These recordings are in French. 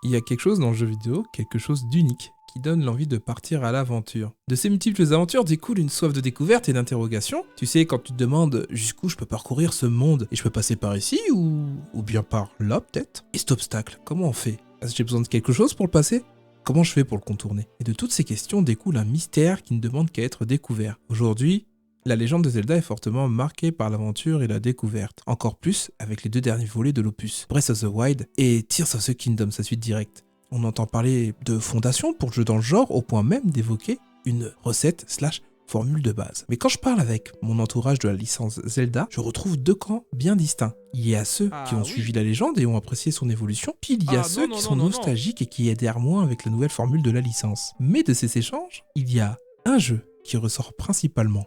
Il y a quelque chose dans le jeu vidéo, quelque chose d'unique, qui donne l'envie de partir à l'aventure. De ces multiples aventures découle une soif de découverte et d'interrogation. Tu sais, quand tu te demandes jusqu'où je peux parcourir ce monde, et je peux passer par ici ou bien par là peut-être. Et cet obstacle, comment on fait? Est-ce que j'ai besoin de quelque chose pour le passer? Comment je fais pour le contourner? Et de toutes ces questions découle un mystère qui ne demande qu'à être découvert. Aujourd'hui, la légende de Zelda est fortement marquée par l'aventure et la découverte. Encore plus avec les 2 derniers volets de l'opus, Breath of the Wild et Tears of the Kingdom, sa suite directe. On entend parler de fondation pour le jeu dans le genre, au point même d'évoquer une recette/formule de base. Mais quand je parle avec mon entourage de la licence Zelda, je retrouve 2 camps bien distincts. Il y a ceux qui ont suivi la légende et ont apprécié son évolution, puis il y a ceux qui sont nostalgiques et qui adhèrent moins avec la nouvelle formule de la licence. Mais de ces échanges, il y a un jeu qui ressort principalement.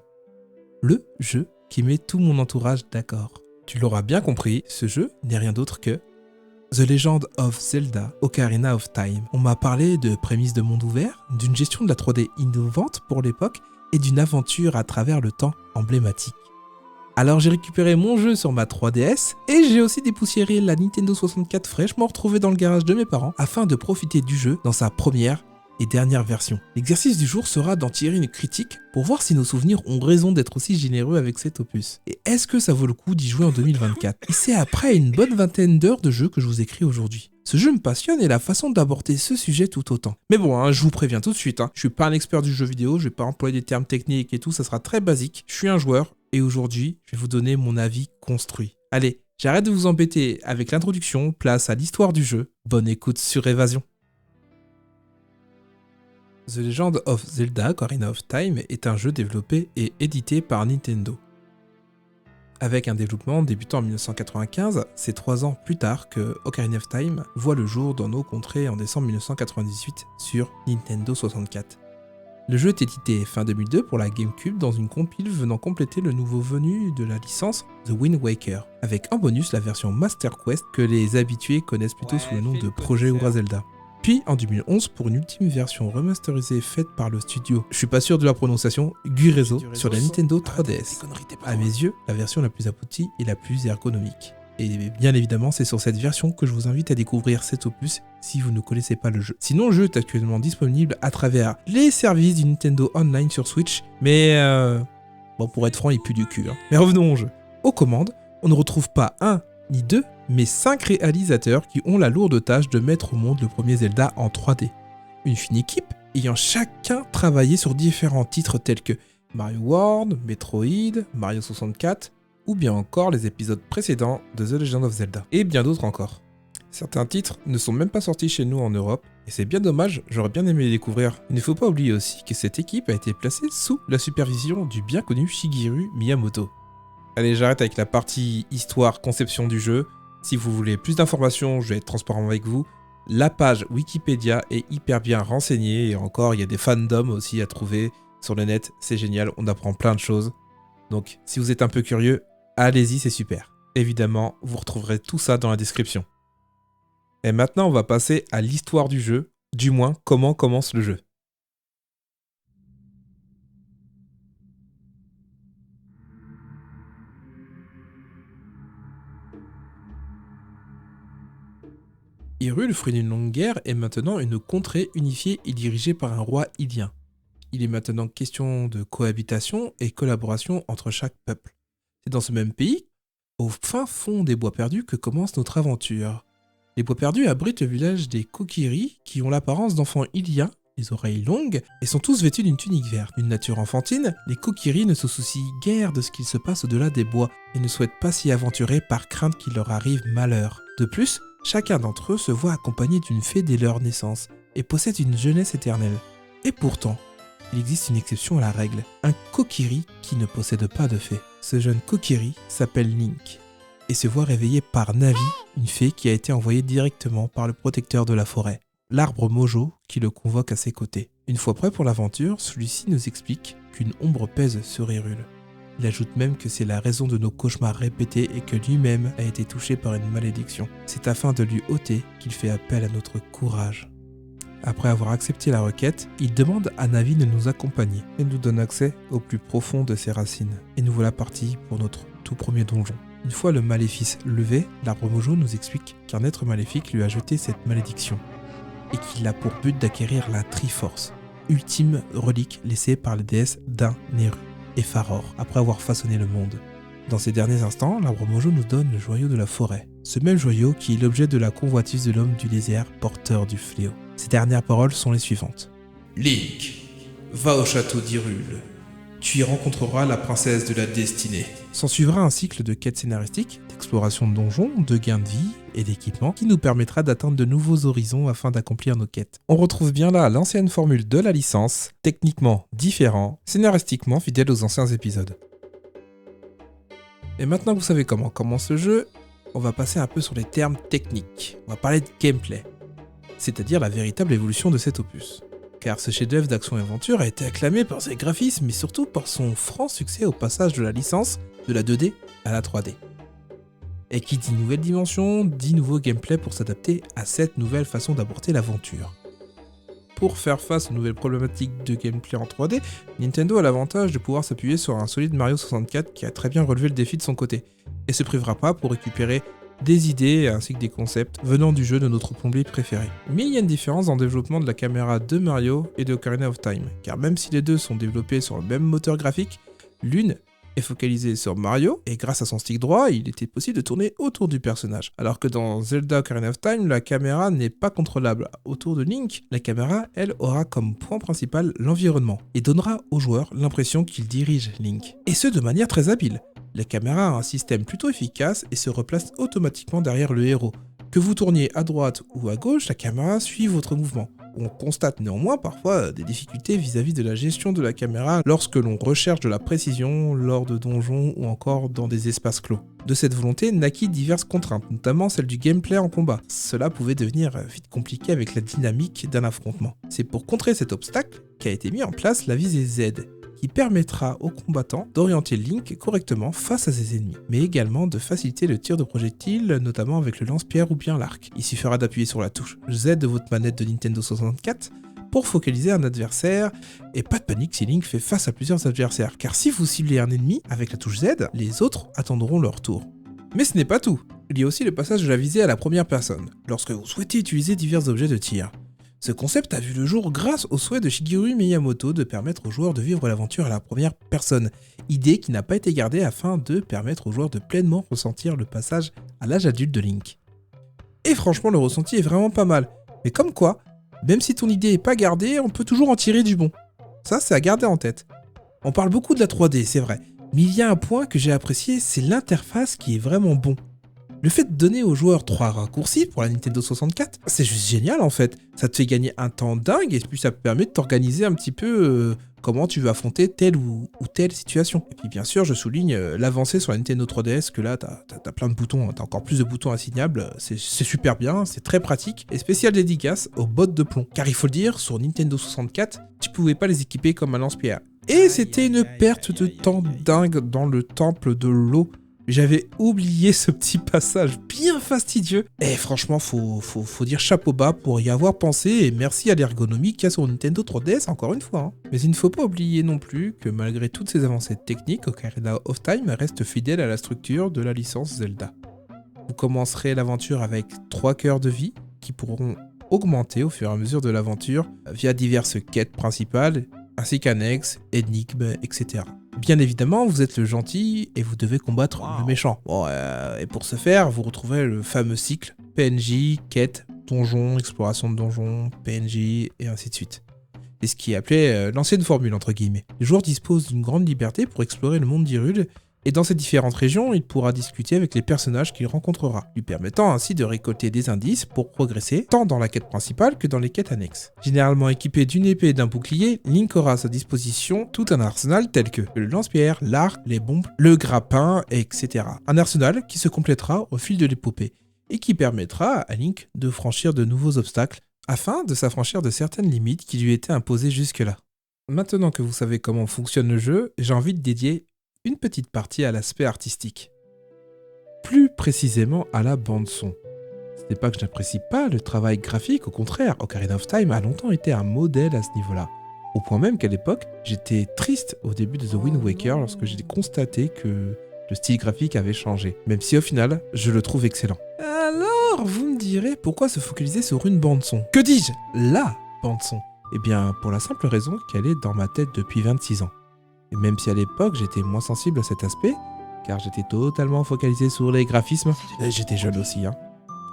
Le jeu qui met tout mon entourage d'accord. Tu l'auras bien compris, ce jeu n'est rien d'autre que The Legend of Zelda Ocarina of Time. On m'a parlé de prémices de monde ouvert, d'une gestion de la 3D innovante pour l'époque et d'une aventure à travers le temps emblématique. Alors j'ai récupéré mon jeu sur ma 3DS et j'ai aussi dépoussiéré la Nintendo 64 fraîchement retrouvée dans le garage de mes parents afin de profiter du jeu dans sa première et dernière version. L'exercice du jour sera d'en tirer une critique pour voir si nos souvenirs ont raison d'être aussi généreux avec cet opus. Et est-ce que ça vaut le coup d'y jouer en 2024? Et c'est après une bonne vingtaine d'heures de jeu que je vous écris aujourd'hui. Ce jeu me passionne et la façon d'aborder ce sujet tout autant. Mais bon, je vous préviens tout de suite, je suis pas un expert du jeu vidéo, je vais pas employer des termes techniques et tout, ça sera très basique. Je suis un joueur et aujourd'hui, je vais vous donner mon avis construit. Allez, j'arrête de vous embêter avec l'introduction, place à l'histoire du jeu. Bonne écoute sur Évasion. The Legend of Zelda Ocarina of Time est un jeu développé et édité par Nintendo. Avec un développement débutant en 1995, c'est 3 ans plus tard que Ocarina of Time voit le jour dans nos contrées en décembre 1998 sur Nintendo 64. Le jeu est édité fin 2002 pour la GameCube dans une compile venant compléter le nouveau venu de la licence The Wind Waker, avec en bonus la version Master Quest que les habitués connaissent plutôt sous le nom de Projet Ura Zelda. Puis en 2011 pour une ultime version remasterisée faite par le studio, je suis pas sûr de la prononciation, Guirezo, sur la Nintendo 3DS. À mes yeux, la version la plus aboutie et la plus ergonomique. Et bien évidemment, c'est sur cette version que je vous invite à découvrir cet opus si vous ne connaissez pas le jeu. Sinon, le jeu est actuellement disponible à travers les services du Nintendo Online sur Switch, mais bon, pour être franc, il pue du cul. Mais revenons au jeu. Aux commandes, on ne retrouve pas un ni 2, mais 5 réalisateurs qui ont la lourde tâche de mettre au monde le premier Zelda en 3D. Une fine équipe ayant chacun travaillé sur différents titres tels que Mario World, Metroid, Mario 64, ou bien encore les épisodes précédents de The Legend of Zelda, et bien d'autres encore. Certains titres ne sont même pas sortis chez nous en Europe, et c'est bien dommage, j'aurais bien aimé les découvrir. Il ne faut pas oublier aussi que cette équipe a été placée sous la supervision du bien connu Shigeru Miyamoto. Allez, j'arrête avec la partie histoire, conception du jeu. Si vous voulez plus d'informations, je vais être transparent avec vous. La page Wikipédia est hyper bien renseignée, et encore, il y a des fandoms aussi à trouver sur le net, c'est génial, on apprend plein de choses. Donc, si vous êtes un peu curieux, allez-y, c'est super. Évidemment, vous retrouverez tout ça dans la description. Et maintenant, on va passer à l'histoire du jeu, du moins, comment commence le jeu. Hyrule, fruit d'une longue guerre, est maintenant une contrée unifiée et dirigée par un roi hylien. Il est maintenant question de cohabitation et collaboration entre chaque peuple. C'est dans ce même pays, au fin fond des bois perdus, que commence notre aventure. Les bois perdus abritent le village des Kokiri, qui ont l'apparence d'enfants hyliens, les oreilles longues, et sont tous vêtus d'une tunique verte. D'une nature enfantine, les Kokiri ne se soucient guère de ce qu'il se passe au-delà des bois, et ne souhaitent pas s'y aventurer par crainte qu'il leur arrive malheur. De plus, chacun d'entre eux se voit accompagné d'une fée dès leur naissance, et possède une jeunesse éternelle. Et pourtant, il existe une exception à la règle, un Kokiri qui ne possède pas de fée. Ce jeune Kokiri s'appelle Link, et se voit réveillé par Navi, une fée qui a été envoyée directement par le protecteur de la forêt, l'arbre Mojo, qui le convoque à ses côtés. Une fois prêt pour l'aventure, celui-ci nous explique qu'une ombre pèse sur Hyrule. Il ajoute même que c'est la raison de nos cauchemars répétés et que lui-même a été touché par une malédiction. C'est afin de lui ôter qu'il fait appel à notre courage. Après avoir accepté la requête, il demande à Navi de nous accompagner et nous donne accès au plus profond de ses racines. Et nous voilà partis pour notre tout premier donjon. Une fois le maléfice levé, l'arbre Mojo nous explique qu'un être maléfique lui a jeté cette malédiction. et qu'il a pour but d'acquérir la Triforce, ultime relique laissée par les déesses Din, Neru et Faror après avoir façonné le monde. Dans ces derniers instants, l'arbre Mojo nous donne le joyau de la forêt, ce même joyau qui est l'objet de la convoitise de l'homme du désert porteur du fléau. Ses dernières paroles sont les suivantes. Link, va au château d'Hyrule. Tu y rencontreras la princesse de la destinée. S'en suivra un cycle de quêtes scénaristiques, d'exploration de donjons, de gains de vie et d'équipements qui nous permettra d'atteindre de nouveaux horizons afin d'accomplir nos quêtes. On retrouve bien là l'ancienne formule de la licence, techniquement différent, scénaristiquement fidèle aux anciens épisodes. Et maintenant que vous savez comment commence le jeu, on va passer un peu sur les termes techniques. On va parler de gameplay, c'est-à-dire la véritable évolution de cet opus. Car ce chef-d'œuvre d'action-aventure a été acclamé par ses graphismes, mais surtout par son franc succès au passage de la licence de la 2D à la 3D. Et qui dit nouvelle dimension, dit nouveau gameplay pour s'adapter à cette nouvelle façon d'aborder l'aventure. Pour faire face aux nouvelles problématiques de gameplay en 3D, Nintendo a l'avantage de pouvoir s'appuyer sur un solide Mario 64 qui a très bien relevé le défi de son côté, et se privera pas pour récupérer des idées ainsi que des concepts venant du jeu de notre plombier préféré. Mais il y a une différence dans le développement de la caméra de Mario et de Ocarina of Time, car même si les deux sont développés sur le même moteur graphique, l'une est focalisée sur Mario, et grâce à son stick droit, il était possible de tourner autour du personnage. Alors que dans Zelda Ocarina of Time, la caméra n'est pas contrôlable. Autour de Link, la caméra, elle, aura comme point principal l'environnement, et donnera au joueur l'impression qu'il dirige Link. Et ce, de manière très habile. La caméra a un système plutôt efficace et se replace automatiquement derrière le héros. Que vous tourniez à droite ou à gauche, la caméra suit votre mouvement. On constate néanmoins parfois des difficultés vis-à-vis de la gestion de la caméra lorsque l'on recherche de la précision lors de donjons ou encore dans des espaces clos. De cette volonté naquit diverses contraintes, notamment celle du gameplay en combat. Cela pouvait devenir vite compliqué avec la dynamique d'un affrontement. C'est pour contrer cet obstacle qu'a été mis en place la visée Z, qui permettra aux combattants d'orienter Link correctement face à ses ennemis, mais également de faciliter le tir de projectiles, notamment avec le lance-pierre ou bien l'arc. Il suffira d'appuyer sur la touche Z de votre manette de Nintendo 64 pour focaliser un adversaire, et pas de panique si Link fait face à plusieurs adversaires, car si vous ciblez un ennemi avec la touche Z, les autres attendront leur tour. Mais ce n'est pas tout, il y a aussi le passage de la visée à la première personne, lorsque vous souhaitez utiliser divers objets de tir. Ce concept a vu le jour grâce au souhait de Shigeru Miyamoto de permettre aux joueurs de vivre l'aventure à la première personne, idée qui n'a pas été gardée afin de permettre aux joueurs de pleinement ressentir le passage à l'âge adulte de Link. Et franchement, le ressenti est vraiment pas mal, mais comme quoi, même si ton idée est pas gardée, on peut toujours en tirer du bon. Ça, c'est à garder en tête. On parle beaucoup de la 3D, c'est vrai, mais il y a un point que j'ai apprécié, c'est l'interface qui est vraiment bon. Le fait de donner aux joueurs 3 raccourcis pour la Nintendo 64, c'est juste génial en fait. Ça te fait gagner un temps dingue et puis ça te permet de t'organiser un petit peu comment tu veux affronter telle ou telle situation. Et puis bien sûr, je souligne l'avancée sur la Nintendo 3DS, que là, t'as plein de boutons, t'as encore plus de boutons assignables, c'est super bien, c'est très pratique. Et spécial dédicace aux bottes de plomb. Car il faut le dire, sur Nintendo 64, tu pouvais pas les équiper comme un lance-pierre. Et c'était une perte de temps dingue dans le temple de l'eau. J'avais oublié ce petit passage bien fastidieux. Et franchement, faut dire chapeau bas pour y avoir pensé, et merci à l'ergonomie qu'il y a sur Nintendo 3DS encore une fois. Mais il ne faut pas oublier non plus que malgré toutes ces avancées techniques, Ocarina of Time reste fidèle à la structure de la licence Zelda. Vous commencerez l'aventure avec 3 cœurs de vie qui pourront augmenter au fur et à mesure de l'aventure via diverses quêtes principales, ainsi qu'annexes, énigmes, etc. Bien évidemment, vous êtes le gentil et vous devez combattre le méchant. Bon, et pour ce faire, vous retrouverez le fameux cycle PNJ, quête, donjon, exploration de donjon, PNJ, et ainsi de suite. C'est ce qui est appelé l'ancienne formule, entre guillemets. Le joueur dispose d'une grande liberté pour explorer le monde d'Hyrule, et dans ces différentes régions, il pourra discuter avec les personnages qu'il rencontrera, lui permettant ainsi de récolter des indices pour progresser, tant dans la quête principale que dans les quêtes annexes. Généralement équipé d'une épée et d'un bouclier, Link aura à sa disposition tout un arsenal tel que le lance-pierre, l'arc, les bombes, le grappin, etc. Un arsenal qui se complétera au fil de l'épopée, et qui permettra à Link de franchir de nouveaux obstacles, afin de s'affranchir de certaines limites qui lui étaient imposées jusque-là. Maintenant que vous savez comment fonctionne le jeu, j'ai envie de dédier une petite partie à l'aspect artistique. Plus précisément à la bande-son. Ce n'est pas que je n'apprécie pas le travail graphique, au contraire, Ocarina of Time a longtemps été un modèle à ce niveau-là. Au point même qu'à l'époque, j'étais triste au début de The Wind Waker lorsque j'ai constaté que le style graphique avait changé, même si au final, je le trouve excellent. Alors, vous me me direz, pourquoi se focaliser sur une bande-son? Que dis-je? La bande-son. Eh bien, pour la simple raison qu'elle est dans ma tête depuis 26 ans. Et même si à l'époque, j'étais moins sensible à cet aspect, car j'étais totalement focalisé sur les graphismes, et j'étais jeune aussi, hein.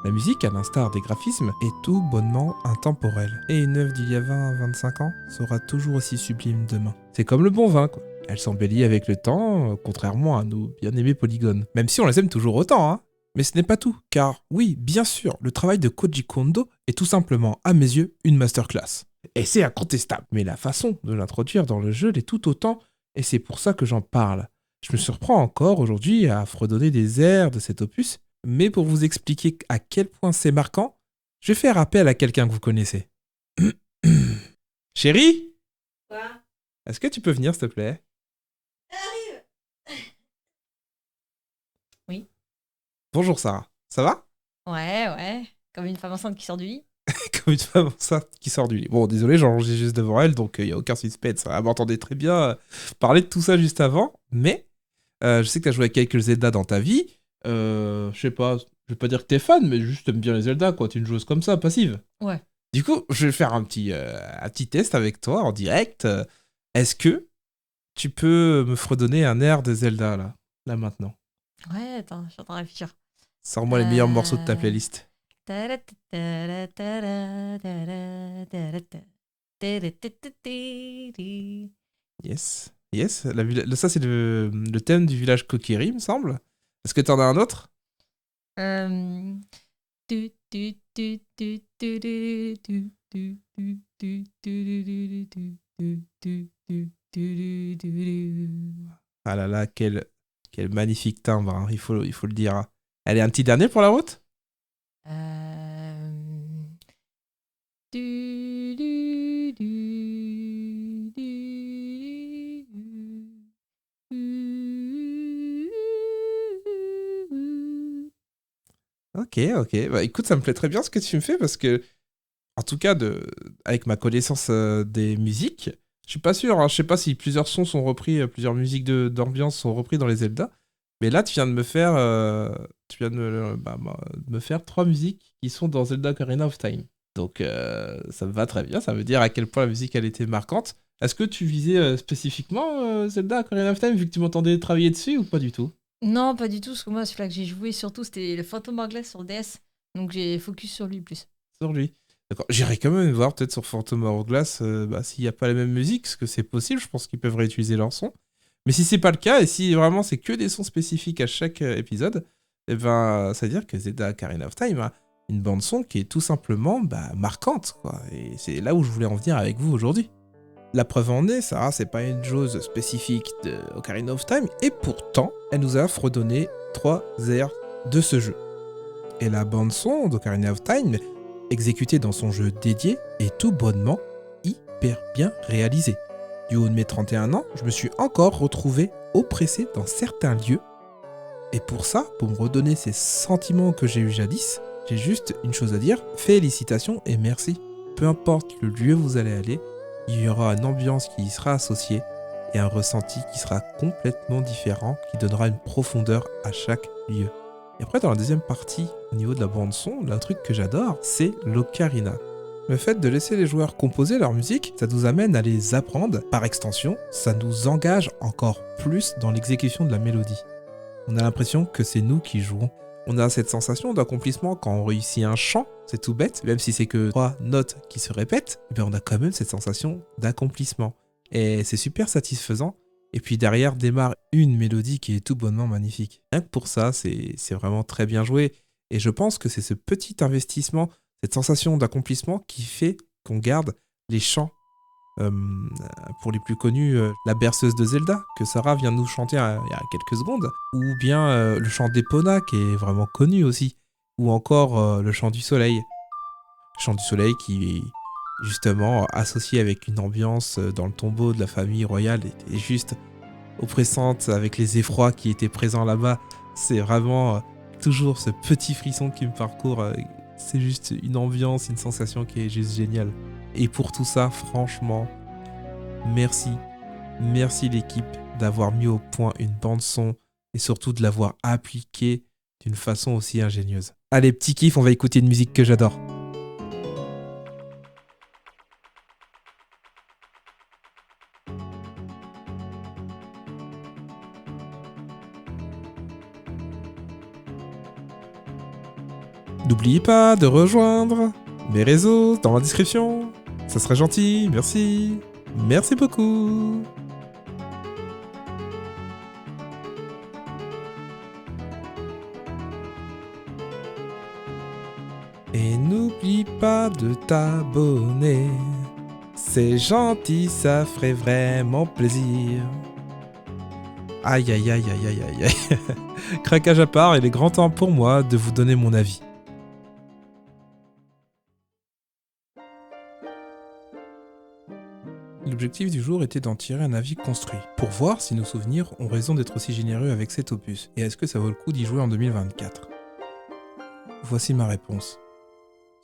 La musique, à l'instar des graphismes, est tout bonnement intemporelle. Et une œuvre d'il y a 20 à 25 ans sera toujours aussi sublime demain. C'est comme le bon vin, quoi. Elle s'embellit avec le temps, contrairement à nos bien-aimés polygones. Même si on les aime toujours autant, hein. Mais ce n'est pas tout, car oui, bien sûr, le travail de Koji Kondo est tout simplement, à mes yeux, une masterclass. Et c'est incontestable. Mais la façon de l'introduire dans le jeu l'est tout autant, et c'est pour ça que j'en parle. Je me surprends encore aujourd'hui à fredonner des airs de cet opus, mais pour vous expliquer à quel point c'est marquant, je vais faire appel à quelqu'un que vous connaissez. Chérie? Quoi? Est-ce que tu peux venir, s'il te plaît? Arrive. Oui. Bonjour Sarah, ça va? Ouais. Comme une femme enceinte qui sort du lit. Comme une femme enceinte qui sort du lit. Bon, désolé, j'enregistre juste devant elle, donc il n'y a aucun suspense. Elle m'entendait très bien parler de tout ça juste avant, mais je sais que tu as joué à quelques Zelda dans ta vie. Je sais pas, je vais pas dire que t'es fan, mais juste t'aimes bien les Zelda, quoi. T'es une joueuse comme ça, passive. Ouais. Du coup, je vais faire un petit test avec toi en direct. Est-ce que tu peux me fredonner un air de Zelda, là maintenant? Ouais, attends, je suis en train de réfléchir. Sors-moi les meilleurs morceaux de ta playlist. Yes. Yes. Ça, c'est le thème du village Kokiri, il me semble. Est-ce que t'en as un autre? Ah là là, quel magnifique timbre, hein, il faut le dire, hein. Allez, un petit dernier pour la route? Ok. Bah écoute, ça me plaît très bien ce que tu me fais parce que, en tout cas, avec ma connaissance des musiques, je suis pas sûr, hein, je sais pas si plusieurs sons sont repris, plusieurs musiques d'ambiance sont repris dans les Zelda, mais là tu viens de me faire, me faire 3 musiques qui sont dans Zelda Ocarina of Time. Donc ça me va très bien, ça veut dire à quel point la musique elle était marquante. Est-ce que tu visais spécifiquement Zelda Ocarina of Time vu que tu m'entendais travailler dessus ou pas du tout? Non, pas du tout, parce que moi, celui-là que j'ai joué surtout, c'était le Phantom Hourglass sur le DS. Donc j'ai focus sur lui plus. Sur lui. D'accord. J'irai quand même voir peut-être sur Phantom Hourglass s'il n'y a pas la même musique, parce que c'est possible, je pense qu'ils peuvent réutiliser leur son. Mais si c'est pas le cas, et si vraiment c'est que des sons spécifiques à chaque épisode, eh ben, ça veut dire que Zelda Ocarina of Time a une bande-son qui est tout simplement marquante, quoi. Et c'est là où je voulais en venir avec vous aujourd'hui. La preuve en est, Sarah, c'est pas une chose spécifique de Ocarina of Time, et pourtant, elle nous a fredonné 3 airs de ce jeu. Et la bande-son d'Ocarina of Time, exécutée dans son jeu dédié, est tout bonnement hyper bien réalisée. Du haut de mes 31 ans, je me suis encore retrouvé oppressé dans certains lieux. Et pour ça, pour me redonner ces sentiments que j'ai eus jadis, j'ai juste une chose à dire, félicitations et merci. Peu importe le lieu où vous allez aller, il y aura une ambiance qui y sera associée et un ressenti qui sera complètement différent, qui donnera une profondeur à chaque lieu. Et après, dans la deuxième partie, au niveau de la bande-son, le truc que j'adore, c'est l'ocarina. Le fait de laisser les joueurs composer leur musique, ça nous amène à les apprendre. Par extension, ça nous engage encore plus dans l'exécution de la mélodie. On a l'impression que c'est nous qui jouons. On a cette sensation d'accomplissement quand on réussit un chant, c'est tout bête, même si c'est que 3 notes qui se répètent, mais on a quand même cette sensation d'accomplissement. Et c'est super satisfaisant. Et puis derrière démarre une mélodie qui est tout bonnement magnifique. Rien que pour ça, c'est vraiment très bien joué. Et je pense que c'est ce petit investissement, cette sensation d'accomplissement qui fait qu'on garde les chants. Pour les plus connus, la berceuse de Zelda, que Sarah vient de nous chanter il y a quelques secondes, ou bien le chant d'Epona, qui est vraiment connu aussi, ou encore le chant du soleil. Le chant du soleil qui est justement associé avec une ambiance dans le tombeau de la famille royale, était juste oppressante, avec les effrois qui étaient présents là-bas. C'est vraiment toujours ce petit frisson qui me parcourt. C'est juste une ambiance, une sensation qui est juste géniale. Et pour tout ça, franchement, merci l'équipe d'avoir mis au point une bande son et surtout de l'avoir appliquée d'une façon aussi ingénieuse. Allez, petit kiff, on va écouter une musique que j'adore. N'oubliez pas de rejoindre mes réseaux dans la description. Ça serait gentil, merci. Merci beaucoup. Et n'oublie pas de t'abonner. C'est gentil, ça ferait vraiment plaisir. Aïe aïe aïe aïe aïe aïe aïe. Craquage à part, il est grand temps pour moi de vous donner mon avis. L'objectif du jour était d'en tirer un avis construit, pour voir si nos souvenirs ont raison d'être aussi généreux avec cet opus, et est-ce que ça vaut le coup d'y jouer en 2024. Voici ma réponse.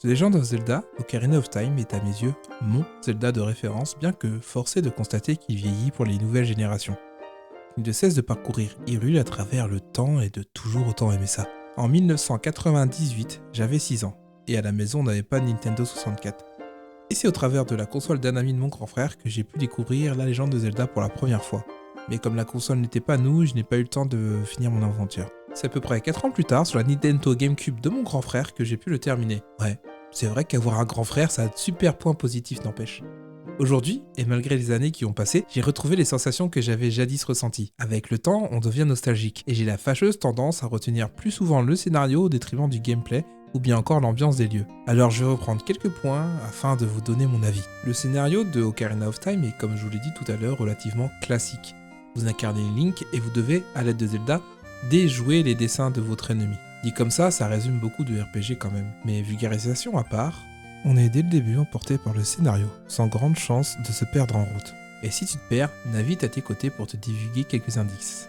The Legend of Zelda Ocarina of Time est à mes yeux mon Zelda de référence, bien que forcé de constater qu'il vieillit pour les nouvelles générations. Il ne cesse de parcourir Hyrule à travers le temps et de toujours autant aimer ça. En 1998, j'avais 6 ans, et à la maison on n'avait pas de Nintendo 64. Et c'est au travers de la console d'un ami de mon grand frère que j'ai pu découvrir la légende de Zelda pour la première fois. Mais comme la console n'était pas nous, je n'ai pas eu le temps de finir mon aventure. C'est à peu près 4 ans plus tard, sur la Nintendo GameCube de mon grand frère, que j'ai pu le terminer. Ouais, c'est vrai qu'avoir un grand frère, ça a de super points positifs, n'empêche. Aujourd'hui, et malgré les années qui ont passé, j'ai retrouvé les sensations que j'avais jadis ressenties. Avec le temps, on devient nostalgique, et j'ai la fâcheuse tendance à retenir plus souvent le scénario au détriment du gameplay, ou bien encore l'ambiance des lieux. Alors je vais reprendre quelques points afin de vous donner mon avis. Le scénario de Ocarina of Time est, comme je vous l'ai dit tout à l'heure, relativement classique. Vous incarnez Link et vous devez, à l'aide de Zelda, déjouer les dessins de votre ennemi. Dit comme ça résume beaucoup de RPG quand même. Mais vulgarisation à part, on est dès le début emporté par le scénario, sans grande chance de se perdre en route. Et si tu te perds, navigue à tes côtés pour te divulguer quelques indices.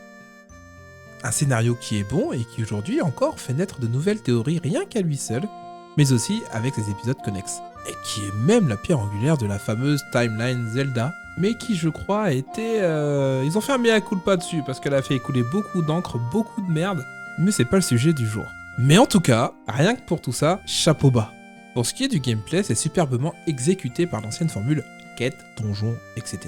Un scénario qui est bon et qui aujourd'hui encore fait naître de nouvelles théories rien qu'à lui seul, mais aussi avec ses épisodes connexes. Et qui est même la pierre angulaire de la fameuse timeline Zelda, mais qui je crois a été... Ils ont fait un mea culpa dessus parce qu'elle a fait écouler beaucoup d'encre, beaucoup de merde, mais c'est pas le sujet du jour. Mais en tout cas, rien que pour tout ça, chapeau bas. Pour ce qui est du gameplay, c'est superbement exécuté par l'ancienne formule quête, donjon, etc.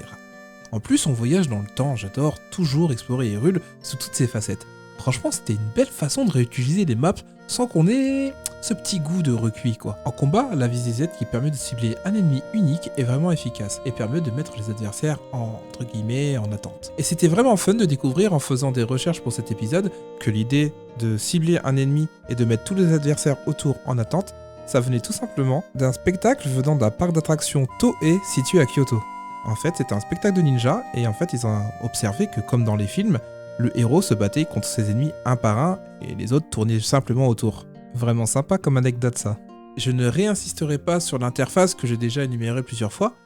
En plus, on voyage dans le temps, j'adore toujours explorer Hyrule sous toutes ses facettes. Franchement, c'était une belle façon de réutiliser les maps sans qu'on ait ce petit goût de recuit quoi. En combat, la visée Z qui permet de cibler un ennemi unique est vraiment efficace et permet de mettre les adversaires entre guillemets en attente. Et c'était vraiment fun de découvrir en faisant des recherches pour cet épisode que l'idée de cibler un ennemi et de mettre tous les adversaires autour en attente, ça venait tout simplement d'un spectacle venant d'un parc d'attractions Toei situé à Kyoto. En fait, c'était un spectacle de ninja, et en fait, ils ont observé que, comme dans les films, le héros se battait contre ses ennemis un par un, et les autres tournaient simplement autour. Vraiment sympa comme anecdote ça. Je ne réinsisterai pas sur l'interface que j'ai déjà énumérée plusieurs fois.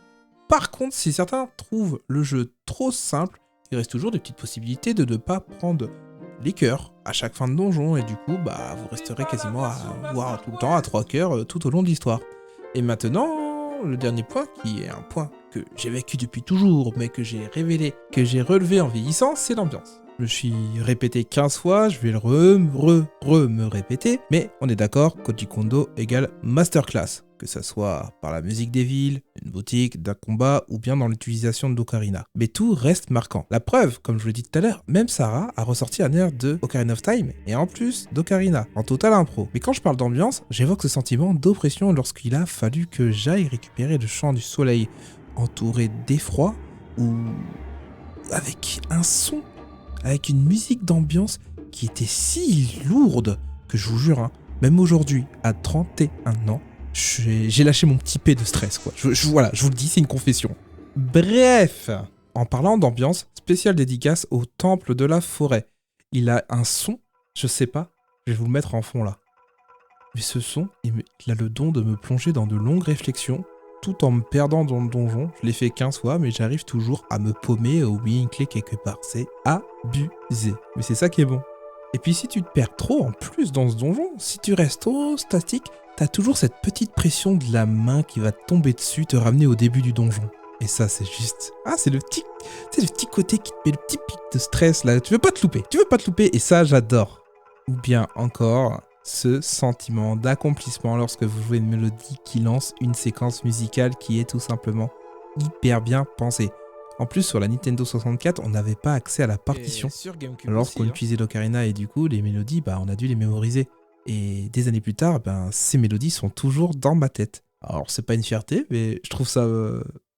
Par contre, si certains trouvent le jeu trop simple, il reste toujours des petites possibilités de ne pas prendre les cœurs à chaque fin de donjon, et du coup, vous resterez quasiment à voir tout le temps à 3 cœurs tout au long de l'histoire. Et maintenant, le dernier point, qui est un point que j'ai vécu depuis toujours, mais que j'ai révélé, que j'ai relevé en vieillissant, c'est l'ambiance. Je me suis répété 15 fois, je vais le me répéter, mais on est d'accord, Koji Kondo égale masterclass, que ça soit par la musique des villes, une boutique, d'un combat, ou bien dans l'utilisation de l'Ocarina. Mais tout reste marquant. La preuve, comme je vous l'ai dit tout à l'heure, même Sarah a ressorti un air de Ocarina of Time, et en plus d'Ocarina, en total impro. Mais quand je parle d'ambiance, j'évoque ce sentiment d'oppression lorsqu'il a fallu que j'aille récupérer le chant du soleil, entouré d'effroi, ou avec un son, avec une musique d'ambiance qui était si lourde que je vous jure, même aujourd'hui, à 31 ans, j'ai lâché mon petit P de stress, quoi. Voilà, je vous le dis, c'est une confession. Bref, en parlant d'ambiance, spéciale dédicace au temple de la forêt. Il a un son, je sais pas, je vais vous le mettre en fond là. Mais ce son, il a le don de me plonger dans de longues réflexions, tout en me perdant dans le donjon. Je l'ai fait 15 fois, mais j'arrive toujours à me paumer, à oublier une clé quelque part. C'est abusé. Mais c'est ça qui est bon. Et puis si tu te perds trop en plus dans ce donjon, si tu restes trop statique, t'as toujours cette petite pression de la main qui va te tomber dessus, te ramener au début du donjon. Et ça, c'est juste... c'est le petit côté qui te met le petit pic de stress, là. Tu veux pas te louper, et ça, j'adore. ou bien encore ce sentiment d'accomplissement lorsque vous jouez une mélodie qui lance une séquence musicale qui est tout simplement hyper bien pensée. En plus, sur la Nintendo 64, on n'avait pas accès à la partition, alors qu'on utilisait l'ocarina et du coup, les mélodies, on a dû les mémoriser. Et des années plus tard, ces mélodies sont toujours dans ma tête. Alors, c'est pas une fierté, mais je trouve ça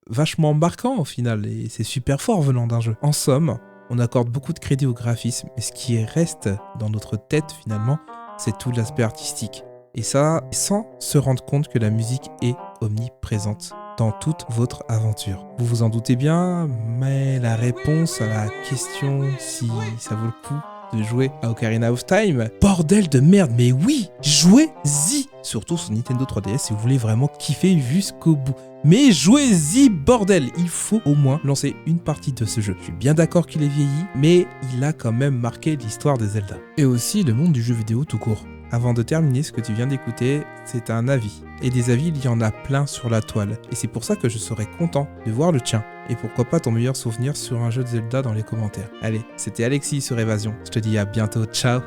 vachement marquant au final, et c'est super fort venant d'un jeu. En somme, on accorde beaucoup de crédit au graphisme, mais ce qui reste dans notre tête finalement, c'est tout l'aspect artistique. Et ça, sans se rendre compte que la musique est omniprésente dans toute votre aventure. Vous vous en doutez bien, mais la réponse à la question si ça vaut le coup de jouer à Ocarina of Time, bordel de merde, mais oui, jouez-y! Surtout sur Nintendo 3DS si vous voulez vraiment kiffer jusqu'au bout. Mais jouez-y, bordel! Il faut au moins lancer une partie de ce jeu. Je suis bien d'accord qu'il est vieilli, mais il a quand même marqué l'histoire de Zelda. Et aussi le monde du jeu vidéo tout court. Avant de terminer, ce que tu viens d'écouter, c'est un avis. Et des avis, il y en a plein sur la toile. Et c'est pour ça que je serais content de voir le tien. Et pourquoi pas ton meilleur souvenir sur un jeu de Zelda dans les commentaires. Allez, c'était Alexis sur Évasion. Je te dis à bientôt, ciao!